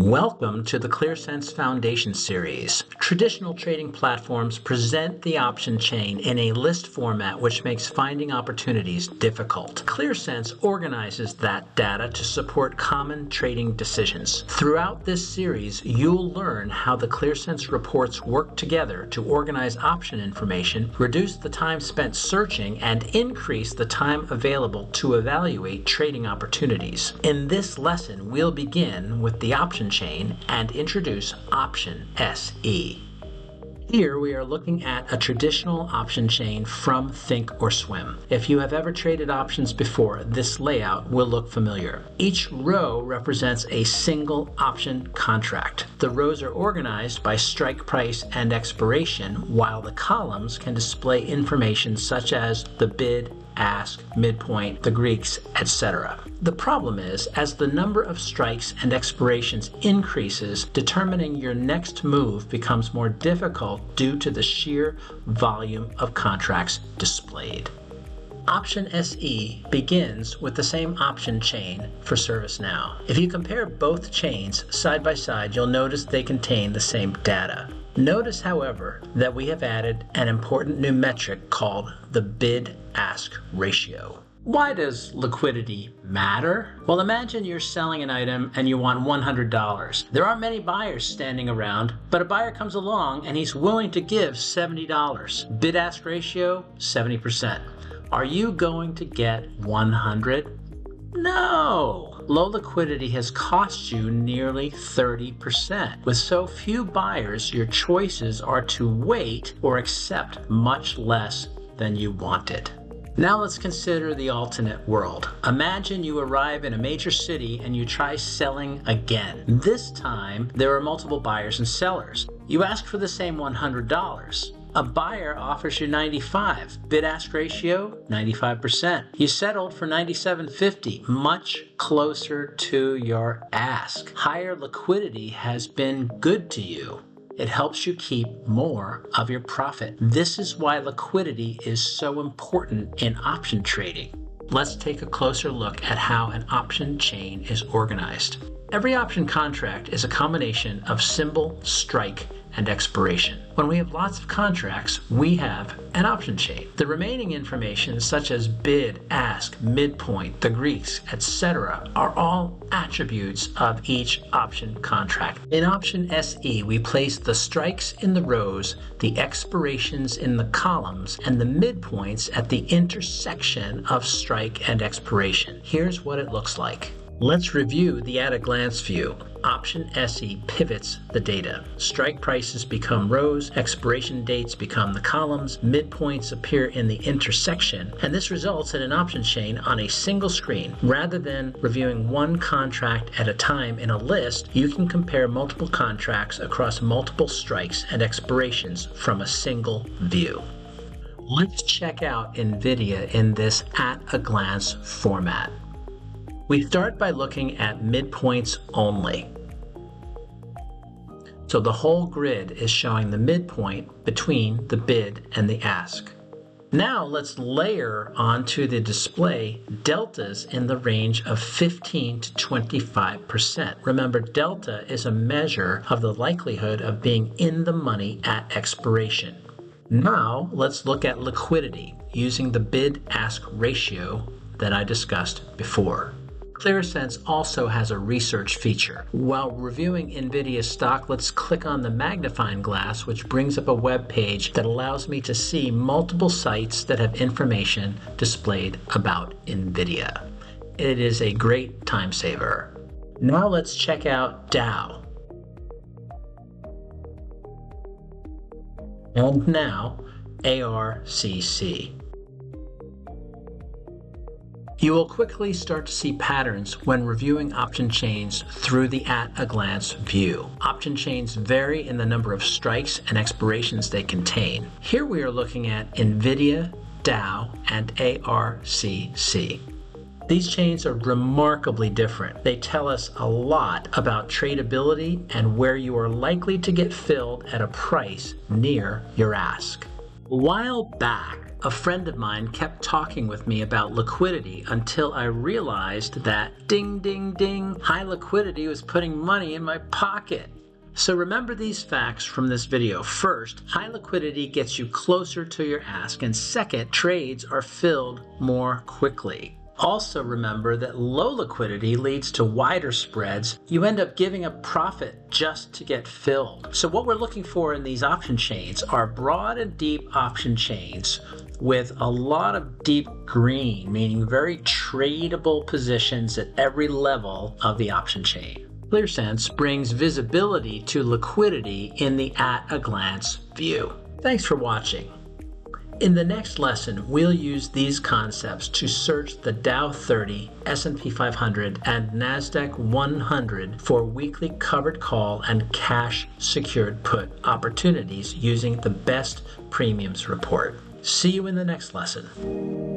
Welcome to the ClearSense Foundation series. Traditional trading platforms present the option chain in a list format which makes finding opportunities difficult. ClearSense organizes that data to support common trading decisions. Throughout this series, you'll learn how the ClearSense reports work together to organize option information, reduce the time spent searching, and increase the time available to evaluate trading opportunities. In this lesson, we'll begin with the option chain and introduce Option SE. Here we are looking at a traditional option chain from Thinkorswim. If you have ever traded options before, this layout will look familiar. Each row represents a single option contract. The rows are organized by strike price and expiration, while the columns can display information such as the bid, ask, midpoint, the Greeks, etc. The problem is, as the number of strikes and expirations increases, determining your next move becomes more difficult due to the sheer volume of contracts displayed. Option SE begins with the same option chain for ServiceNow. If you compare both chains side by side, you'll notice they contain the same data. Notice, however, that we have added an important new metric called the bid-ask ratio. Why does liquidity matter? Well, imagine you're selling an item and you want $100. There aren't many buyers standing around, but a buyer comes along and he's willing to give $70. Bid-ask ratio, 70%. Are you going to get 100? No! Low liquidity has cost you nearly 30%. With so few buyers, your choices are to wait or accept much less than you wanted. Now let's consider the alternate world. Imagine you arrive in a major city and you try selling again. This time, there are multiple buyers and sellers. You ask for the same $100. A buyer offers you $95. Bid-ask ratio, 95%. You settled for $97.50, much closer to your ask. Higher liquidity has been good to you. It helps you keep more of your profit. This is why liquidity is so important in option trading. Let's take a closer look at how an option chain is organized. Every option contract is a combination of symbol, strike, and expiration. When we have lots of contracts, we have an option chain. The remaining information, such as bid, ask, midpoint, the Greeks, etc., are all attributes of each option contract. In Option SE, we place the strikes in the rows, the expirations in the columns, and the midpoints at the intersection of strike and expiration. Here's what it looks like. Let's review the at-a-glance view. Option SE pivots the data. Strike prices become rows, expiration dates become the columns, midpoints appear in the intersection, and this results in an option chain on a single screen. Rather than reviewing one contract at a time in a list, you can compare multiple contracts across multiple strikes and expirations from a single view. Let's check out NVIDIA in this at-a-glance format. We start by looking at midpoints only. So the whole grid is showing the midpoint between the bid and the ask. Now let's layer onto the display deltas in the range of 15 to 25%. Remember, delta is a measure of the likelihood of being in the money at expiration. Now let's look at liquidity using the bid-ask ratio that I discussed before. ClearSense also has a research feature. While reviewing NVIDIA stock, let's click on the magnifying glass, which brings up a web page that allows me to see multiple sites that have information displayed about NVIDIA. It is a great time saver. Now let's check out Dow. And now ARCC. You will quickly start to see patterns when reviewing option chains through the at-a-glance view. Option chains vary in the number of strikes and expirations they contain. Here we are looking at NVIDIA, Dow, and ARCC. These chains are remarkably different. They tell us a lot about tradability and where you are likely to get filled at a price near your ask. A while back, A friend of mine kept talking with me about liquidity until I realized that ding, ding, ding, high liquidity was putting money in my pocket. So remember these facts from this video. First, high liquidity gets you closer to your ask, and second, trades are filled more quickly. Also remember that low liquidity leads to wider spreads. You end up giving up profit just to get filled. So what we're looking for in these option chains are broad and deep option chains with a lot of deep green, meaning very tradable positions at every level of the option chain. ClearSense brings visibility to liquidity in the at-a-glance view. Thanks for watching. In the next lesson, we'll use these concepts to search the Dow 30, S&P 500, and NASDAQ 100 for weekly covered call and cash secured put opportunities using the best premiums report. See you in the next lesson.